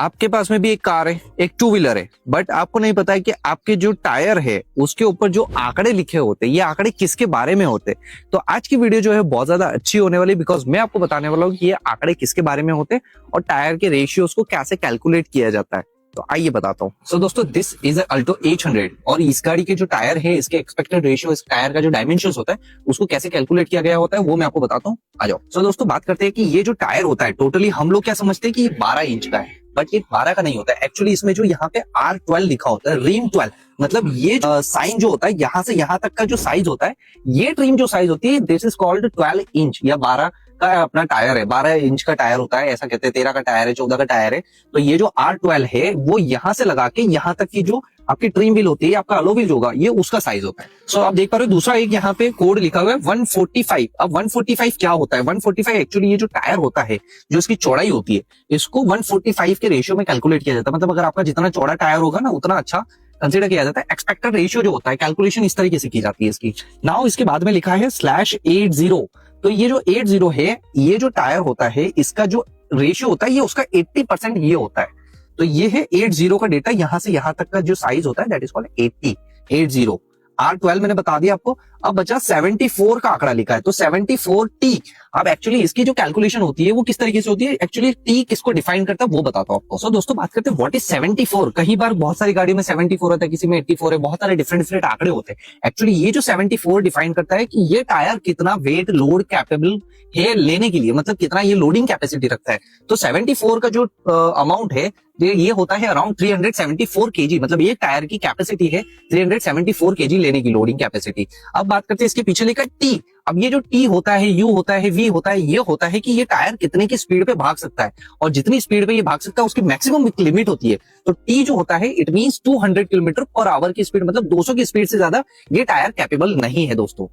आपके पास में भी एक कार है, एक टू व्हीलर है, बट आपको नहीं पता है कि आपके जो टायर है उसके ऊपर जो आंकड़े लिखे होते हैं, ये आंकड़े किसके बारे में होते हैं। तो आज की वीडियो जो है बहुत ज्यादा अच्छी होने वाली, बिकॉज मैं आपको बताने वाला हूँ कि ये आंकड़े किसके बारे में होते हैं और टायर के रेशियोज को कैसे कैलकुलेट किया जाता है। तो आइए बताता हूँ। सो दोस्तों, दिस इज अल्टो 800 और इस गाड़ी के जो टायर है, इसके एक्सपेक्टेड रेशियो, इस टायर का जो डायमेंशन होता है उसको कैसे कैलकुलेट किया गया होता है वो मैं आपको बताता हूँ। आ जाओ। सो दोस्तों, बात करते हैं कि ये जो टायर होता है टोटली हम लोग क्या समझते हैं कि ये 12 इंच का है, बट ये 12 का नहीं होता है। एक्चुअली इसमें जो यहाँ पे R12 लिखा होता है, रिम 12, मतलब ये साइन जो होता है यहाँ से यहाँ तक का जो साइज होता है, ये ट्रिम जो साइज होती है, दिस इज कॉल्ड 12 इंच या 12 का अपना टायर है। 12 इंच का टायर होता है, ऐसा कहते हैं। 13 का टायर है, 14 का टायर है। तो ये जो R12 है वो यहाँ से लगा के यहाँ तक की जो आपकी ट्रिम व्हील होती है, आपका अलो व्हील होगा, ये उसका साइज होता है। सो आप देख पा रहे हो दूसरा एक यहाँ पे कोड लिखा हुआ है 145। अब 145 क्या होता है? 145 एक्चुअली ये जो टायर होता है, जो इसकी चौड़ाई होती है, इसको 145 के रेशियो में कैलकुलेट किया जाता है। मतलब अगर आपका जितना चौड़ा टायर होगा ना, उतना अच्छा कंसिडर किया जाता है। एक्सपेक्टेड रेशियो जो होता है, कैलकुलेशन इस तरीके से की जाती है इसकी। नाउ इसके बाद में लिखा है /80। तो ये जो 80 है, ये जो टायर होता है, इसका जो रेशियो होता है, ये उसका 80% ये होता है। तो ये है 80 का डेटा। यहां से यहां तक का जो साइज होता है, दैट इज कॉल्ड 80। R12 मैंने बता दिया आपको। अब बचा 74 का आंकड़ा लिखा है, तो 74T। अब एक्चुअली इसकी जो कैलकुलेशन होती है वो किस तरीके से होती है, एक्चुअली T किसको डिफाइन करता है वो बताता हूं आपको। सो दोस्तों, बात करते हैं व्हाट इज 74। कई बार बहुत सारी गाड़ी में 74 होता है, किसी में 84 है, बहुत सारे डिफरेंट डिफरेंट आंकड़े होते हैं। एक्चुअली ये जो 74 डिफाइन करता है कि ये टायर कितना वेट लोड कैपेबल है लेने के लिए, मतलब कितना ये लोडिंग कैपेसिटी रखता है। तो 74 का जो अमाउंट है, ये होता है अराउंड 374 केजी। मतलब ये टायर की कैपेसिटी है 374 केजी लेने की लोडिंग कैपेसिटी। अब बात करते हैं इसके पीछे लिखा टी। अब ये जो टी होता है, यू होता है, वी होता है, ये होता है कि ये टायर कितने की स्पीड पे भाग सकता है, और जितनी स्पीड पे ये भाग सकता है उसकी मैक्सिमम लिमिट होती है। तो टी जो होता है, it means 200 kilometre per hour की स्पीड, मतलब 200 की स्पीड से ज्यादा ये टायर कैपेबल नहीं है दोस्तों।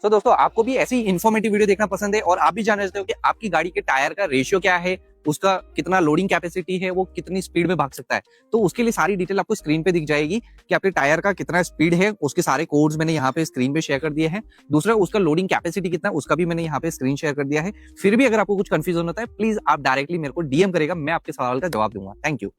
तो दोस्तों, आपको भी ऐसी इन्फॉर्मेटिव वीडियो देखना पसंद है और आप भी जानना चाहते हो कि आपकी गाड़ी के टायर का रेशियो क्या है, उसका कितना लोडिंग कैपेसिटी है, वो कितनी स्पीड में भाग सकता है, तो उसके लिए सारी डिटेल आपको स्क्रीन पे दिख जाएगी कि आपके टायर का कितना स्पीड है। उसके सारे कोड्स मैंने यहाँ पे स्क्रीन पे शेयर कर दिए हैं। दूसरा, उसका लोडिंग कैपेसिटी कितना है, उसका भी मैंने यहाँ पे स्क्रीन शेयर कर दिया है। फिर भी अगर आपको कुछ कंफ्यूजन होता है, प्लीज आप डायरेक्टली मेरे को DM करेगा, मैं आपके सवाल का जवाब दूंगा। Thank you.